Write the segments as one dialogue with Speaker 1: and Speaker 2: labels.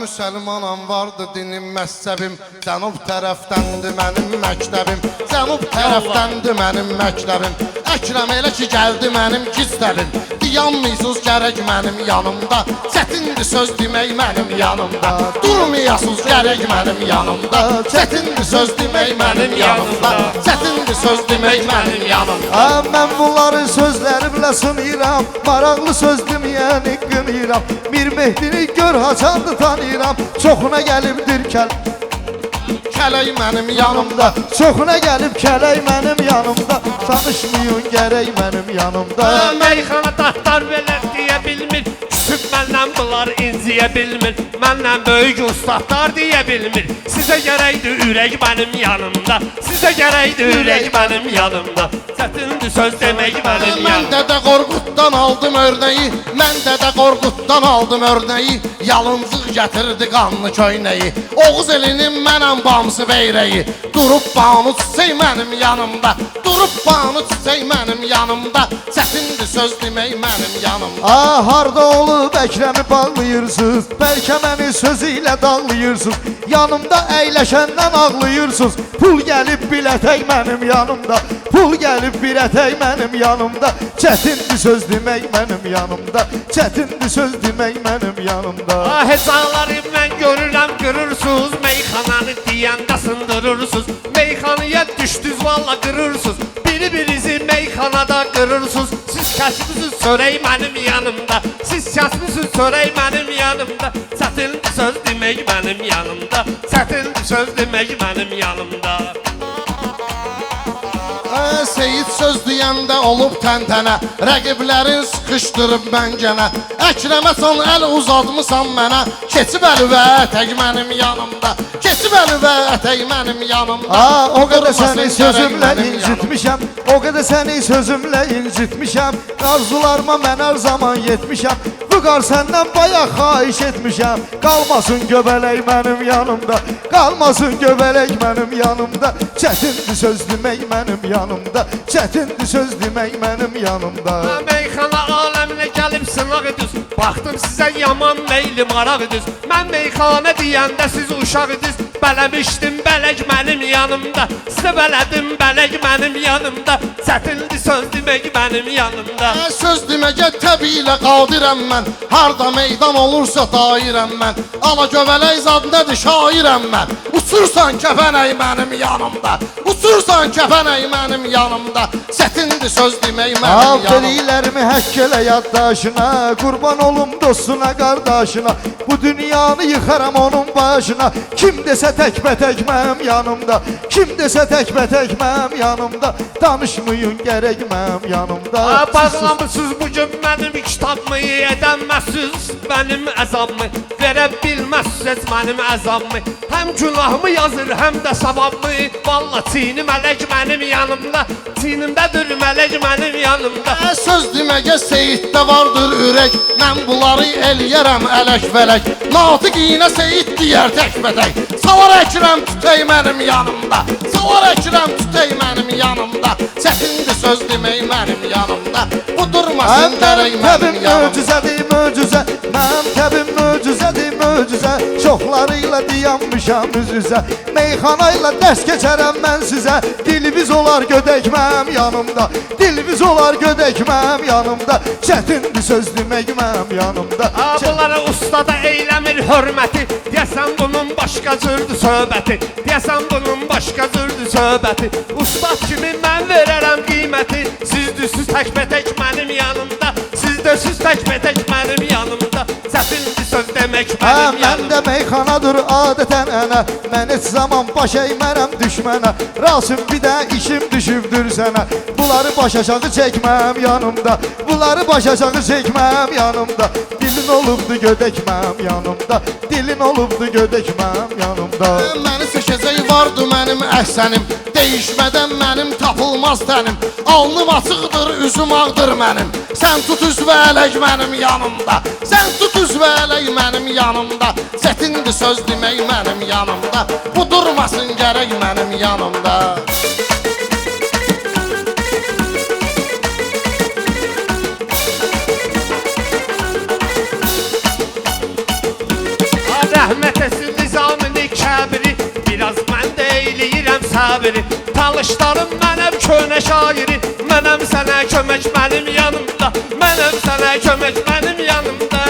Speaker 1: Müsəlmanam vardı dinim, məzhəbim. Cənub tərəfdəndir mənim məktəbim. Cənub tərəfdəndir mənim məktəbim. Əkrəm elə ki gəldi mənim gizlərim. Dayanmıysınız gərək mənim yanımda. Çətindir söz demək mənim yanımda. Durmayasınız gərək mənim yanımda. Çətindir söz demək mənim yanımda. Çətindir söz demək mənim yanımda.
Speaker 2: Mən bunların sözlərimlə sınıram. Maraqlı söz deməyəni qınıram. Mir Mehdini gör haçandı tanıyıram. Çoxuna gəlibdir
Speaker 1: Kələk mənim yanımda.
Speaker 2: Çoxuna gəlib kələk mənim yanımda. Tanışmayın gərək mənim yanımda.
Speaker 3: Meyxana tatlar belə deyə bilmir. Küsüb məndən bunlar inciyə bilmir. Məndən böyük ustadlar deyə bilmir. Sizə gərəkdir ürək mənim yanımda. Sizə gərəkdir ürək mənim yanımda. Çətindir söz demək mənim yanımda.
Speaker 1: Mən Dədə Qorquddan aldım örnəyi. Mən Dədə Qorquddan aldım örnəyi. Yalıncıq gətirdi qanlı köynəyi. Oğuz elinin mənəm bamsı beyrəyi. Durub banu çiçək mənim yanımda. Durub banu çiçək mənim yanımda. Çətindir söz demək mənim yanımda.
Speaker 2: Harda olub Əkrəmi bağlayırsınız. Bəlkə məni sözü ilə dağlayırsınız. Yanımda əyləşəndən ağlayırsınız. Pul gəlib bilətək mənim yanımda. Pul gəlib bilətək mənim yanımda. Çətindir söz demək mənim yanımda. Çətindir söz demək mənim yanımda.
Speaker 3: Hecaları mən görürəm qırırsınız. Meyxananı deyəndə sındırırsınız. Meyxanaya düşdünüz valla qırırsınız. Biri-birizi meyxanada qırırsınız. Siz kəsmisiniz çörək mənim yanımda. Siz kəsmisiniz çörək mənim yanımda. Çətindir söz demək mənim yanımda. Çətindir söz demək mənim yanımda.
Speaker 1: Seyid söz deyəndə olub təntənə. Rəqiblərin sıxışdırıb məngənə. Əkrəmə son əl uzatmısan mənə. Keçib əli və ətək mənim yanımda. Keçib əli və ətək mənim yanımda.
Speaker 2: O qədər səni sözümlə incitmişəm. O qədər səni sözümlə incitmişəm. Arzularıma mən hər zaman yetmişəm. Vüqar səndən bayaq xahiş etmişəm. Qalmasın göbələk mənim yanımda. Qalmasın göbələk mənim yanımda. Çətindir söz demək mənim yanımda. Çətindir söz demək mənim yanımda.
Speaker 3: Meyxana aləminə gəlib sınaq ediniz. Baxdım sizə yaman meyli maraq ediniz. Mən meyxana deyəndə siz uşaq ediniz. Bələmişdim bələk mənim yanımda. Sizə bələdim bələk mənim yanımda. Çətindir söz demək mənim yanımda.
Speaker 1: Söz deməyə təbii ilə qadirəm mən. Harda meydan olursa dairəm mən. Ala göbələk zadındadır şairəm mən. Uçursan kəfənək mənim yanımda. Uçursan kəfənək mənim yanımda. Çətindir söz demək mənim yanımda.
Speaker 2: Dediklərimi həkk elə yaddaşına. Qurban olum dostuna, qardaşına. Bu dünyanı yıxaram onun başına. Kim desə təkbətək mənim yanımda. Kim desə təkbətək mənim yanımda. Danışmayın gərək mənim yanımda.
Speaker 3: Bağlamısınız bugün mənim kitabımı. Edəməzsiniz mənim əzabımı. Verə bilməzsiniz mənim əzabımı. Həm günahımı yazır, həm də savabımı. Valla çiğni mələk mənim yanımda. Çiğnimdədir mələk mənim yanımda.
Speaker 1: Söz deməyə Seyiddə vardır ürək. Mən bunları eləyərəm ələk vələk. Natiq iynə Seyid deyər təkbətək. Salar Əkrəm tütək mənim yanımda. Salar Əkrəm tütək mənim yanımda. Çətindir söz demək mənim yanımda. Bu durmasın gərək mənim yanımda.
Speaker 2: Möcüzədir möcüzə. Mənim təbim möcüzədir möcüzə. Çoxlarıyla dayanmışam üz-üzə. Meyxanayla dərs keçərəm mən sizə. Dilimiz olar gödək mənim yanımda. Dilimiz olar gödək mənim yanımda. Çətindir söz demək mənim yanımda.
Speaker 3: Bunlara ustada eyləmir hörməti. Deyəsən bunun başqa cürdür söhbəti. Deyəsən bunun başqa cürdür söhbəti. Ustad kimi mən verərəm qiyməti. Siz düzsüz təkbətək mənim yanımda. Siz düzsüz təkbətək mənim yanımda. Çətindir söz demək mənim yanımda.
Speaker 2: Məndə meyxanadır adətən ənə. Mən heç zaman baş əymərəm düşmənə. Rasim bir də işim düşübdür sənə. Bunları baş aşağı çəkməm yanımda. Bunları baş aşağı çəkməm yanımda. Dilin olubdu gödəkməm yanımda. Dilin olubdu gödəkməm yanımda.
Speaker 1: Məni seçəcək vardı mənim əhsənim. Değişmədən mənim tapılmaz tənim. Alnım açıqdır, üzüm ağdır mənim. Sən tut üz və ələk mənim yanımda. Sən tut üz və ələk mənim yanımda. Çətindir söz demək mənim yanımda. Bu durmasın gərək mənim yanımda.
Speaker 3: səbiri Talışlarım mənəm köhnə şairi Mənəm sənə kömək mənim yanımda Mənəm sənə kömək mənim yanımda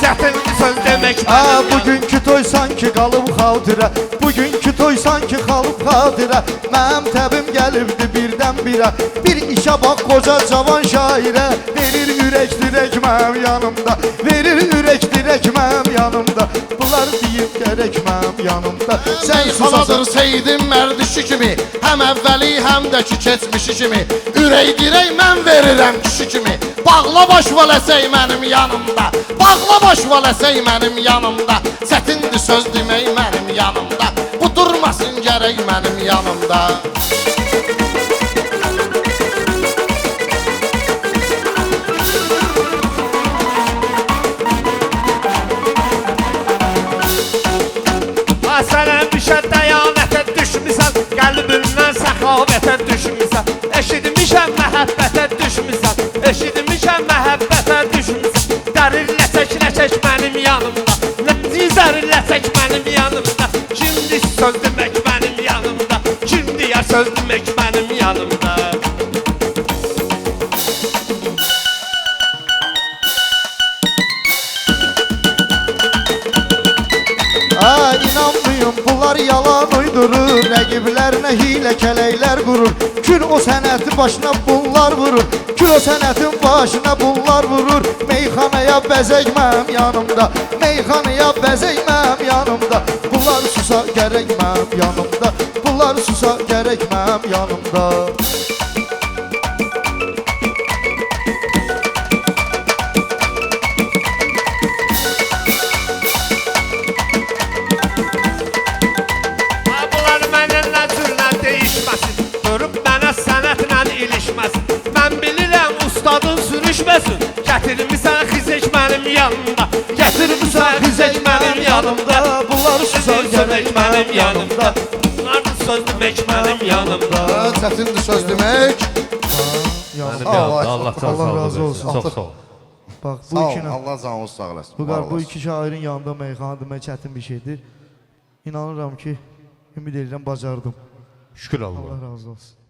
Speaker 3: Çətindir söz demək mənim yanımda
Speaker 2: Bugünkü toy sanki qalıb xatirə Bugünkü toy sanki qalıb xatirə Mənim təbim gəlibdi birdən birə Bir işə bax qoca cavan şairə Verir ürək dirək mənim yanımda Verir ürək dirək mənim yanımda Bunlar deyib gərək mənim yanımda Sən
Speaker 1: Meyxanadır Seyidin mərdişi kimi Həm əvvəli həm də ki keçmişi kimi Ürək dirək mən verirəm kişi kimi Bağla baş vələsək mənim yanımda Bağla baş vələsək mənim yanımda Çətindir söz demək mənim yanımda Bu durmasın gərək mənim yanımda
Speaker 3: Sənə bir şey dəyanətə düşmüsən Qəlbimdən səxavətə düşmüsən Eşitmişəm məhəbbətə düşmüsən Eşitmişəm məhəbbətə düşmüsən Dərinləşək mənim yanımda Nəticərinləşək mənim yanımda Kimdir söz demək mənim yanımda Kim deyər söz demək mənim yanımda
Speaker 2: İnanmayın bunlar yalan uydurur Rəqiblərinə hilə kələklər qurur Kül o sənəti başına bunlar vurur Kül o sənətin başına bunlar vurur Meyxanaya bəzək mənim yanımda Meyxanaya bəzək mənim yanımda Bunlar susa gərək mənim yanımda Bunlar susa gərək mənim yanımda
Speaker 3: Mən bilirəm ustadın sürüşməsin Gətirmişsən xizək mənim yanımda Gətirmişsən xizək mənim yanımda
Speaker 2: Bunlar susa gərək mənim yanımda
Speaker 3: Bunlar söz demək mənim yanımda
Speaker 1: Çətindir söz demək
Speaker 3: Mənim yanımda
Speaker 2: Allah razı olsun.
Speaker 3: Çox sağ ol
Speaker 2: Bax
Speaker 1: Sağ
Speaker 2: bu
Speaker 1: ol,
Speaker 2: iki
Speaker 1: Allah canınız sağ eləsin
Speaker 2: bu iki şairin yanında meyxana demək çətin bir şeydir İnanıram ki ümid edirəm bacardım
Speaker 3: Şükür Allah
Speaker 2: Allah razı olsun